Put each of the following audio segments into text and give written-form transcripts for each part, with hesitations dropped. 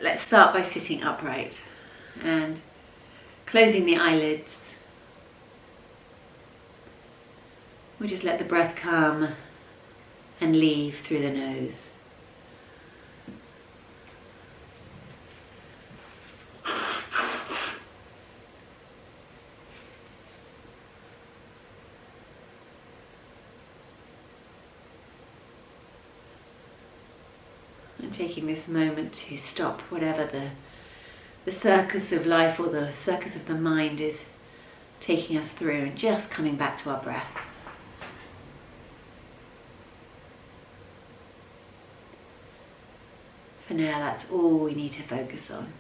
let's start by sitting upright and closing the eyelids. We'll just let the breath come and leave through the nose. And taking this moment to stop whatever the circus of life or the circus of the mind is taking us through, and just coming back to our breath. For now, that's all we need to focus on.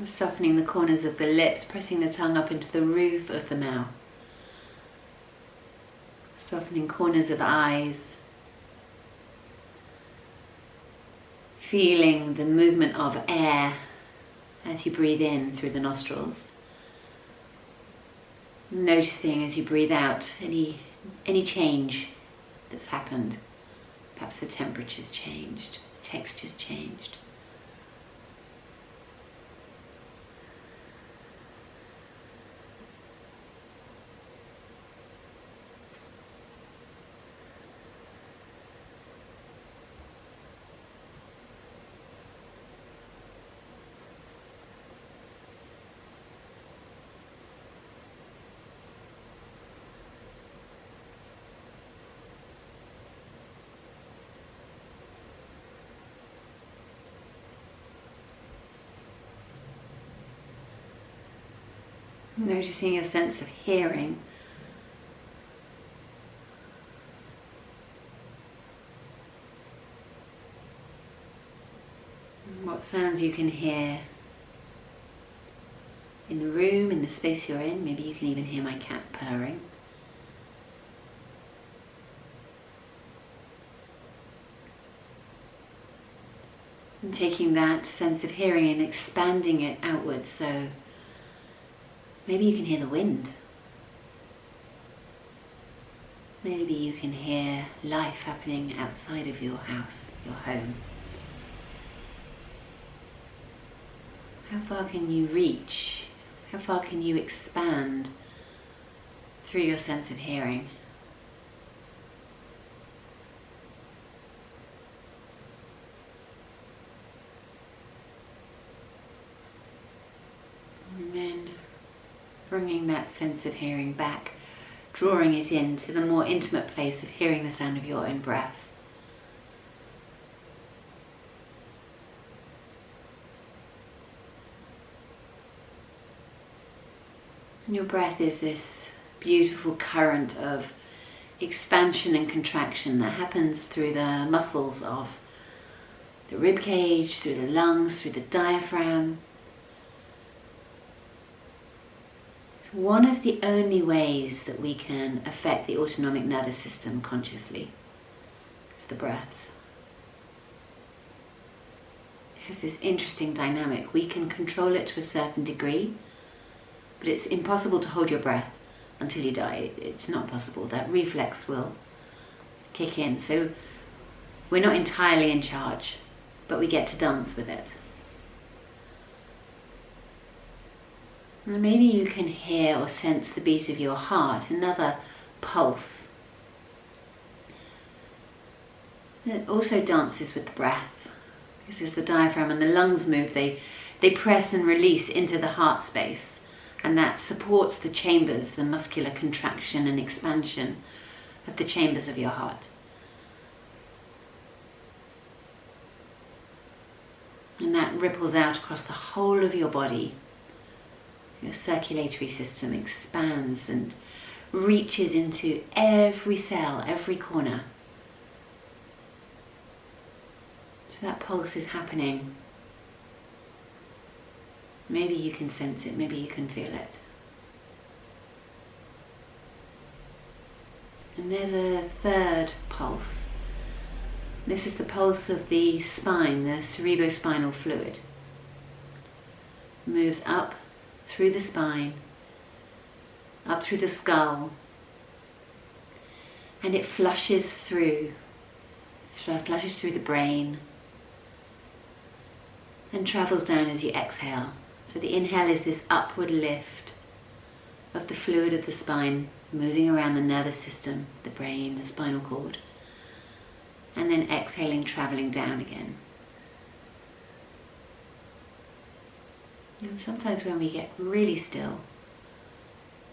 Softening the corners of the lips, pressing the tongue up into the roof of the mouth. Softening corners of eyes. Feeling the movement of air as you breathe in through the nostrils. Noticing as you breathe out any change that's happened. Perhaps the temperature's changed, the texture's changed. Noticing your sense of hearing. And what sounds you can hear in the room, in the space you're in. Maybe you can even hear my cat purring. And taking that sense of hearing and expanding it outwards, so maybe you can hear the wind. Maybe you can hear life happening outside of your house, your home. How far can you reach? How far can you expand through your sense of hearing? And then bringing that sense of hearing back, drawing it into the more intimate place of hearing the sound of your own breath. And your breath is this beautiful current of expansion and contraction that happens through the muscles of the rib cage, through the lungs, through the diaphragm. It's one of the only ways that we can affect the autonomic nervous system consciously. It's the breath. It has this interesting dynamic. We can control it to a certain degree, but it's impossible to hold your breath until you die. It's not possible. That reflex will kick in. So we're not entirely in charge, but we get to dance with it. And maybe you can hear or sense the beat of your heart, another pulse. It also dances with the breath. Because as the diaphragm and the lungs move, they press and release into the heart space. And that supports the chambers, the muscular contraction and expansion of the chambers of your heart. And that ripples out across the whole of your body. Your circulatory system expands and reaches into every cell, every corner. So that pulse is happening. Maybe you can sense it, maybe you can feel it. And there's a third pulse. This is the pulse of the spine, the cerebrospinal fluid. Moves up through the spine, up through the skull, and it flushes through the brain and travels down as you exhale. So the inhale is this upward lift of the fluid of the spine, moving around the nervous system, the brain, the spinal cord, and then exhaling, traveling down again. And sometimes when we get really still,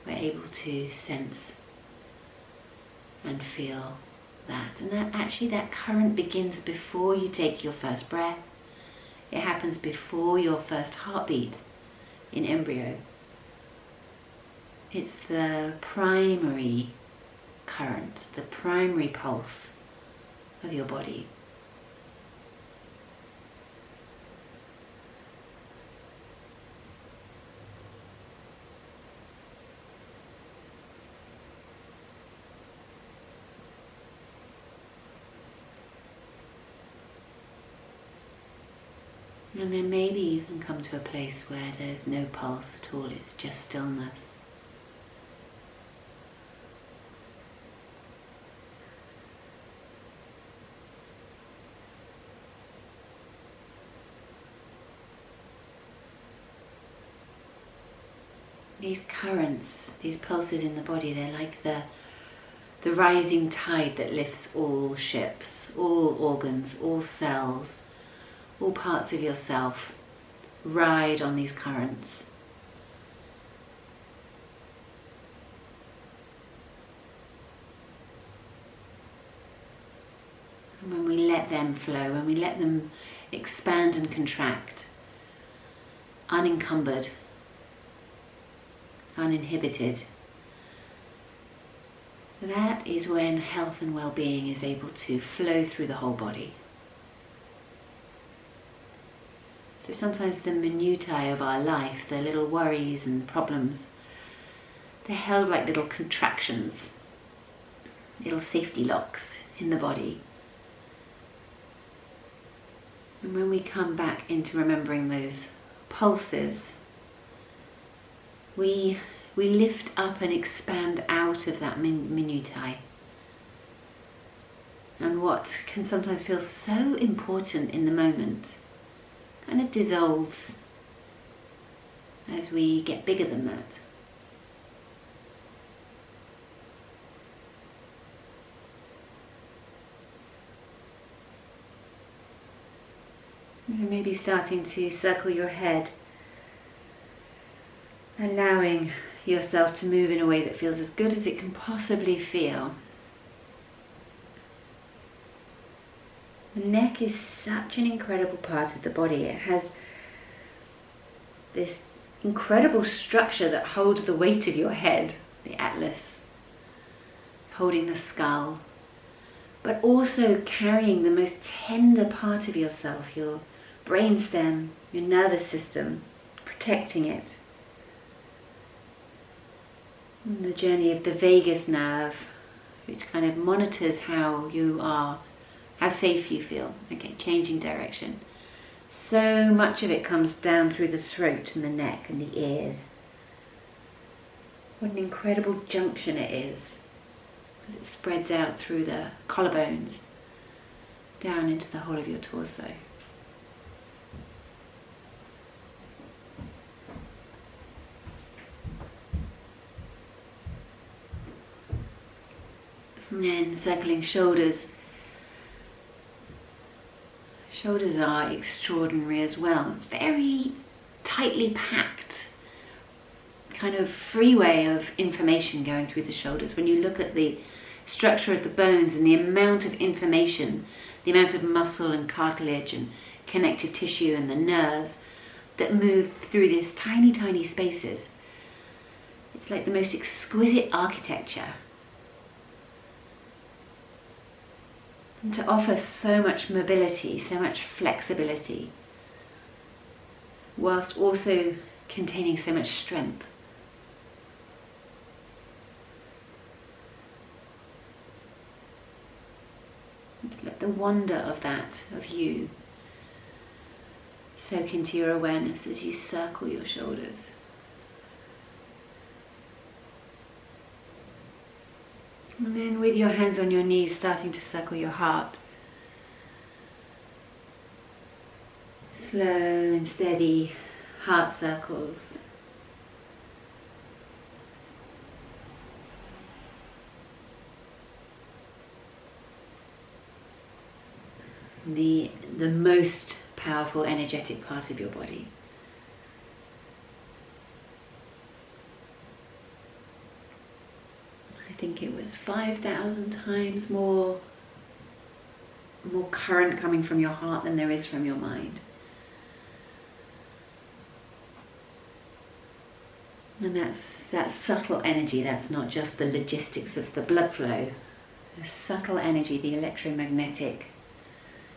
we're able to sense and feel that. And that current begins before you take your first breath. It happens before your first heartbeat in embryo. It's the primary current, the primary pulse of your body. And then maybe you can come to a place where there's no pulse at all, it's just stillness. These currents, these pulses in the body, they're like the rising tide that lifts all ships, all organs, all cells, all parts of yourself ride on these currents. And when we let them flow, when we let them expand and contract, unencumbered, uninhibited, that is when health and well-being is able to flow through the whole body. So sometimes the minutiae of our life, the little worries and problems, they're held like little contractions, little safety locks in the body. And when we come back into remembering those pulses, we lift up and expand out of that minutiae. And what can sometimes feel so important in the moment kind of dissolves as we get bigger than that. So maybe starting to circle your head, allowing yourself to move in a way that feels as good as it can possibly feel. The neck is such an incredible part of the body. It has this incredible structure that holds the weight of your head, the atlas, holding the skull, but also carrying the most tender part of yourself, your brainstem, your nervous system, protecting it. And the journey of the vagus nerve, which kind of monitors how you are, how safe you feel. Okay, changing direction. So much of it comes down through the throat and the neck and the ears. What an incredible junction it is, as it spreads out through the collarbones, down into the whole of your torso. And then circling shoulders. Shoulders are extraordinary as well. Very tightly packed, kind of freeway of information going through the shoulders. When you look at the structure of the bones and the amount of information, the amount of muscle and cartilage and connective tissue and the nerves that move through these tiny, tiny spaces. It's like the most exquisite architecture. And to offer so much mobility, so much flexibility, whilst also containing so much strength. the wonder of that, of you, soak into your awareness as you circle your shoulders. And then with your hands on your knees, starting to circle your heart. Slow and steady heart circles. The most powerful energetic part of your body. I think it was 5,000 times more current coming from your heart than there is from your mind. And that's subtle energy. That's not just the logistics of the blood flow. The subtle energy, the electromagnetic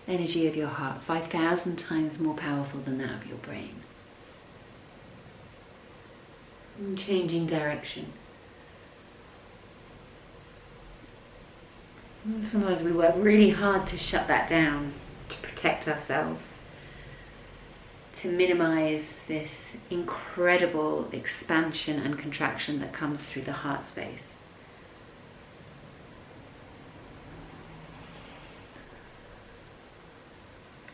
energy of your heart, 5,000 times more powerful than that of your brain. And changing direction. And sometimes we work really hard to shut that down, to protect ourselves, to minimize this incredible expansion and contraction that comes through the heart space.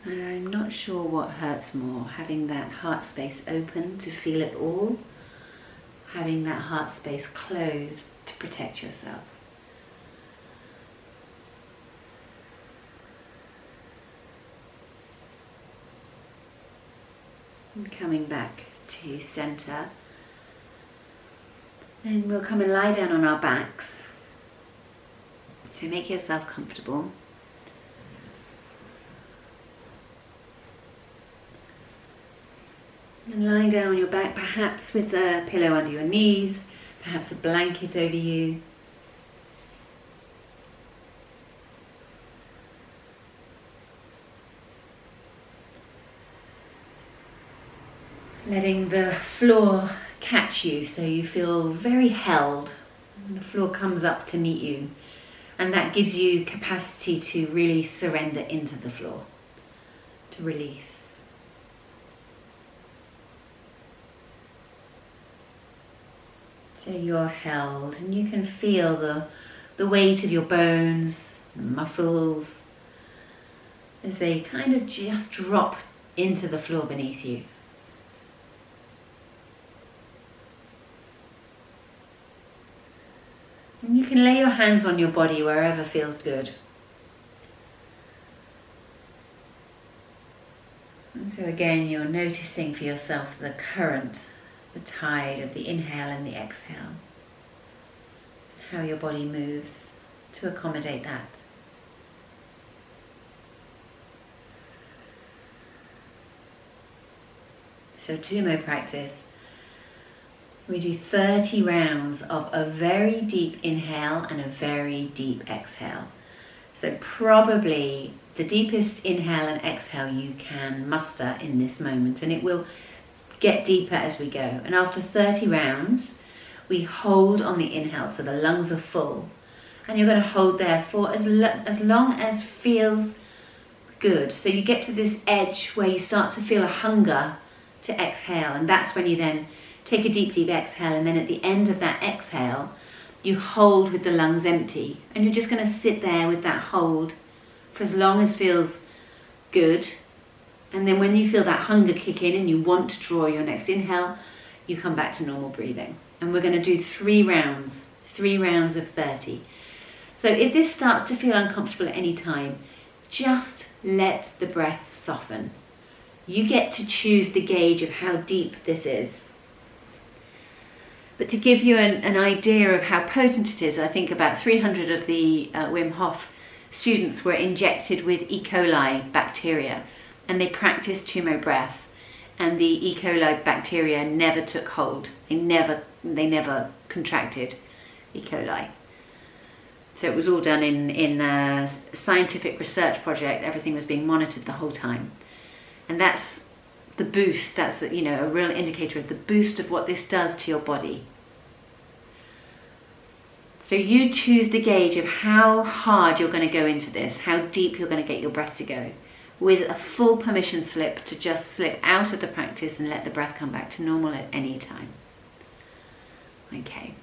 And I'm not sure what hurts more, having that heart space open to feel it all, having that heart space closed to protect yourself. And coming back to center. And we'll come and lie down on our backs. So make yourself comfortable. And lying down on your back, perhaps with a pillow under your knees, perhaps a blanket over you. Letting the floor catch you so you feel very held. The floor comes up to meet you, and that gives you capacity to really surrender into the floor, to release. So you're held, and you can feel the weight of your bones, the muscles, as they kind of just drop into the floor beneath you. And you can lay your hands on your body wherever feels good. And so again, you're noticing for yourself the current, the tide of the inhale and the exhale, how your body moves to accommodate that. So Tummo practice, we do 30 rounds of a very deep inhale and a very deep exhale. So probably the deepest inhale and exhale you can muster in this moment, and it will get deeper as we go. And after 30 rounds, we hold on the inhale so the lungs are full, and you're going to hold there for as long as feels good. So you get to this edge where you start to feel a hunger to exhale, and that's when you then take a deep exhale, and then at the end of that exhale you hold with the lungs empty, and you're just going to sit there with that hold for as long as feels good. And then when you feel that hunger kick in and you want to draw your next inhale, you come back to normal breathing. And we're going to do 3 rounds of 30. So if this starts to feel uncomfortable at any time, just let the breath soften. You get to choose the gauge of how deep this is. But to give you an idea of how potent it is, I think about 300 of the Wim Hof students were injected with E. coli bacteria, and they practiced Tummo breath, and the E. coli bacteria never took hold. They never contracted E. coli. So it was all done in a scientific research project. Everything was being monitored the whole time. And that's the boost, that's a real indicator of the boost of what this does to your body. So you choose the gauge of how hard you're going to go into this, how deep you're going to get your breath to go, with a full permission slip to just slip out of the practice and let the breath come back to normal at any time. Okay.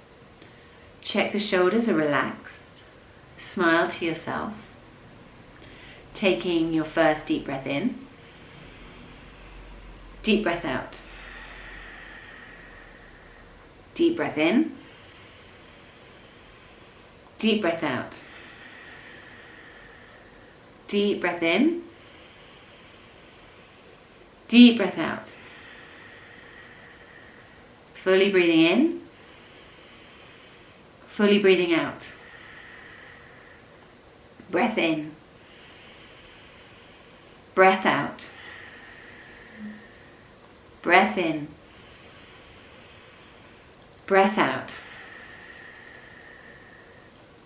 Check the shoulders are relaxed. Smile to yourself. Taking your first deep breath in. Deep breath out. Deep breath in. Deep breath out. Deep breath in. Deep breath out. Fully breathing in. Fully breathing out. Breath in. Breath out. Breath in. Breath out.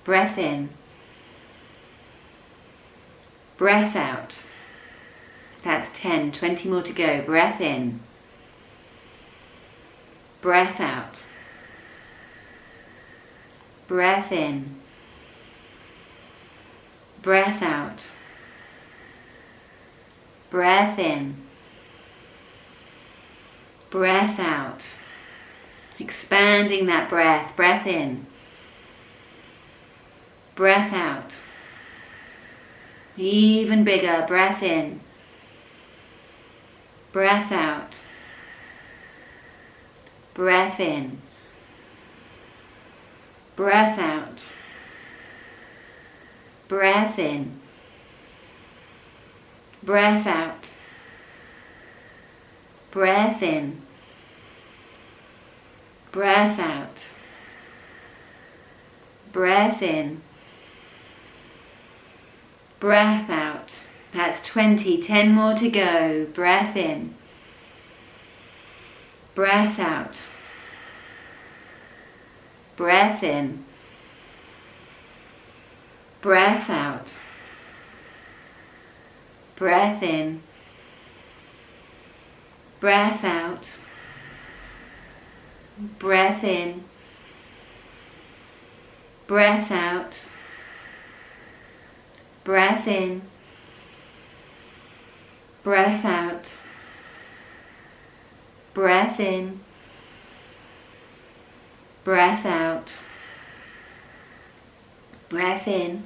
Breath in. Breath out. That's 10, 20 more to go. Breath in. Breath out. Breath in. Breath out. Breath in. Breath out. Expanding that breath. Breath in. Breath out. Even bigger. Breath in. Breath out. Breath in. Breath out. Breath in. Breath out. Breath in. Breath out. Breath in. Breath out. That's 20, 10 more to go. Breath in. Breath out. Breath in. Breath out. Breath in. Breath out. Breath in. Breath out. Breath in. Breath out. Breath in. Breath out. Breath in.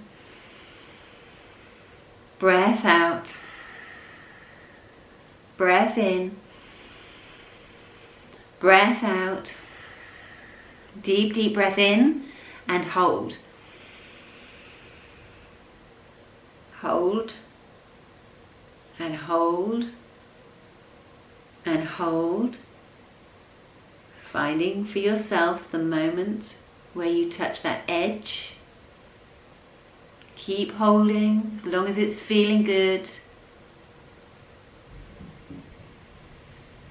Breath out. Breath in. Breath out. Deep, deep breath in and hold. Hold and hold and hold. Finding for yourself the moment where you touch that edge. Keep holding as long as it's feeling good.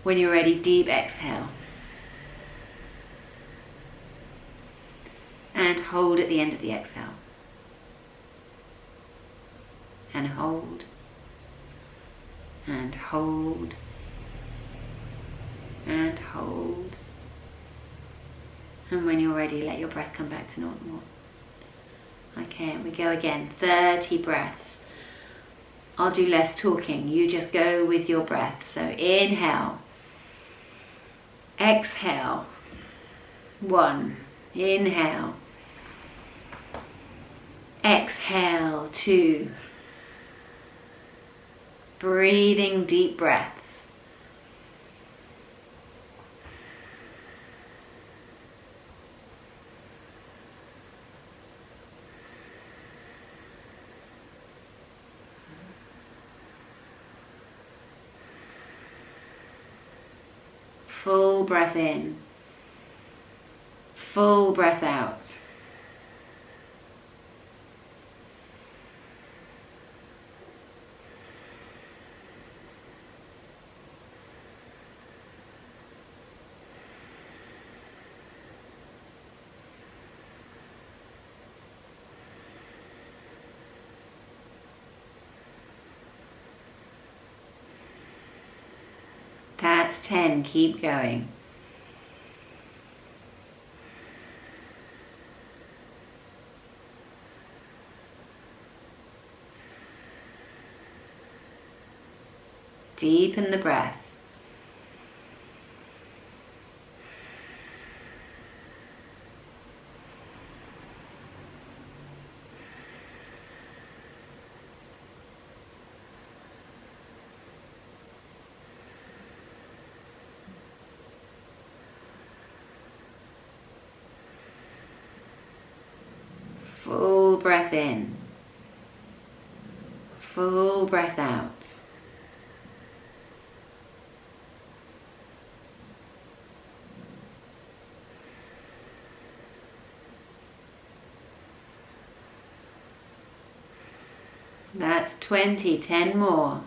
When you're ready, deep exhale. And hold at the end of the exhale. And hold. And hold. And hold. And when you're ready, let your breath come back to normal. Okay, and we go again. 30 breaths. I'll do less talking. You just go with your breath. So inhale. Exhale. 1. Inhale. Exhale. 2. Breathing deep breaths. Full breath in. Full breath out. That's 10. Keep going. Deepen the breath. Full breath in. Full breath out. That's 20, 10 more.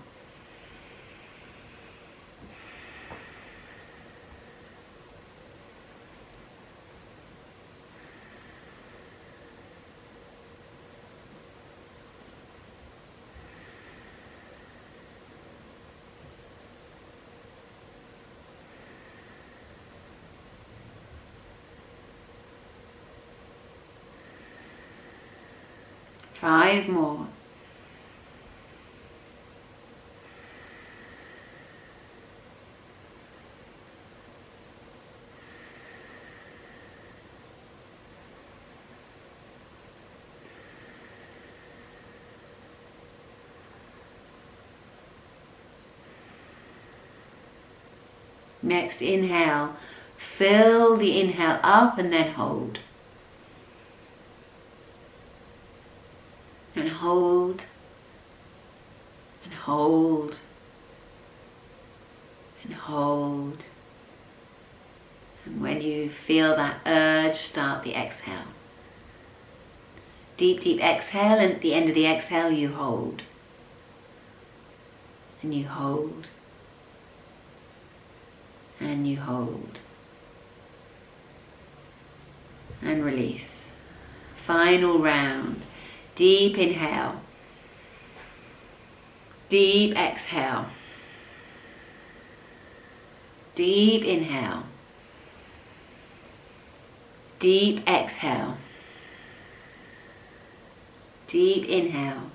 Five more. Next inhale, fill the inhale up and then hold. And hold, and hold, and hold. And when you feel that urge, start the exhale. Deep, deep exhale, and at the end of the exhale you hold. And you hold. And you hold. And release. Final round. Deep inhale. Deep exhale. Deep inhale. Deep exhale. Deep inhale.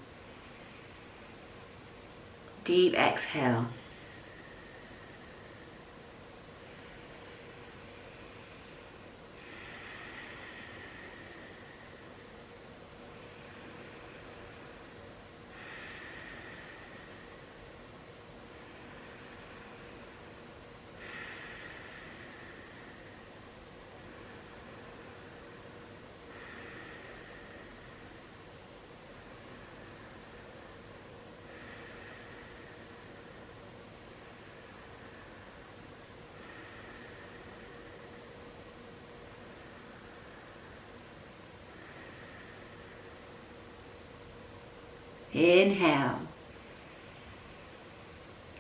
Deep exhale. Inhale.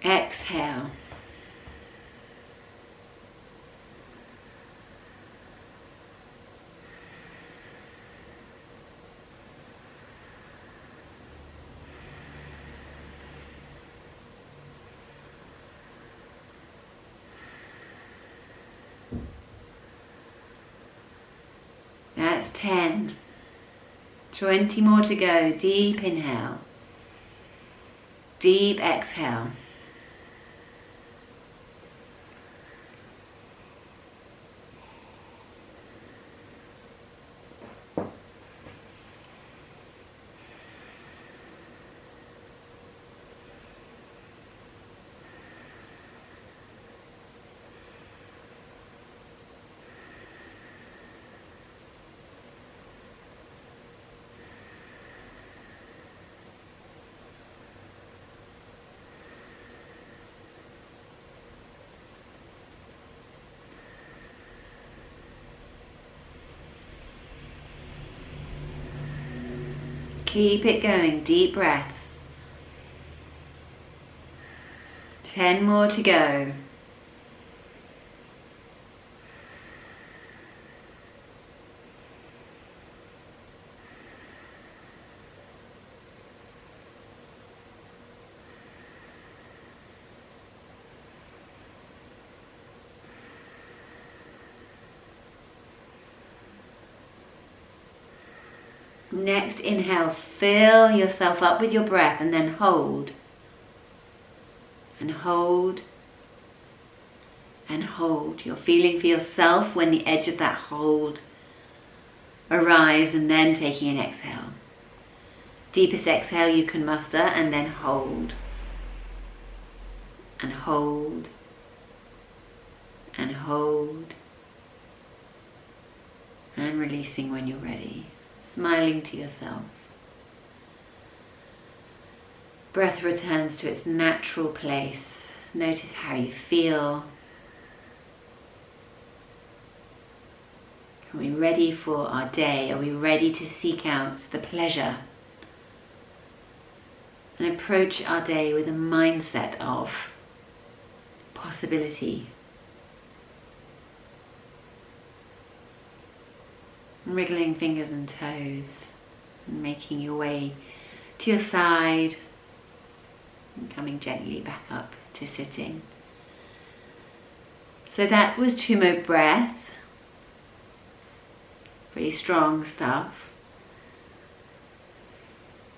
Exhale. That's 10. 20 more to go. Deep inhale. Deep exhale. Keep it going, deep breaths. 10 more to go. Next inhale, fill yourself up with your breath and then hold. and hold and hold. You're feeling for yourself when the edge of that hold arrives, and then taking an exhale. Deepest exhale you can muster, and then hold and hold and hold, and releasing when you're ready, smiling to yourself. Breath returns to its natural place. Notice how you feel. Are we ready for our day? Are we ready to seek out the pleasure and approach our day with a mindset of possibility? Wriggling fingers and toes and making your way to your side and coming gently back up to sitting. So that was Tummo breath. Pretty strong stuff.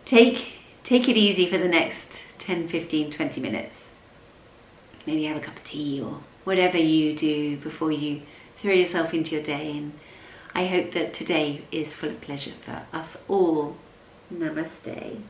Take it easy for the next 10, 15, 20 minutes. Maybe have a cup of tea or whatever you do before you throw yourself into your day. And I hope that today is full of pleasure for us all. Namaste.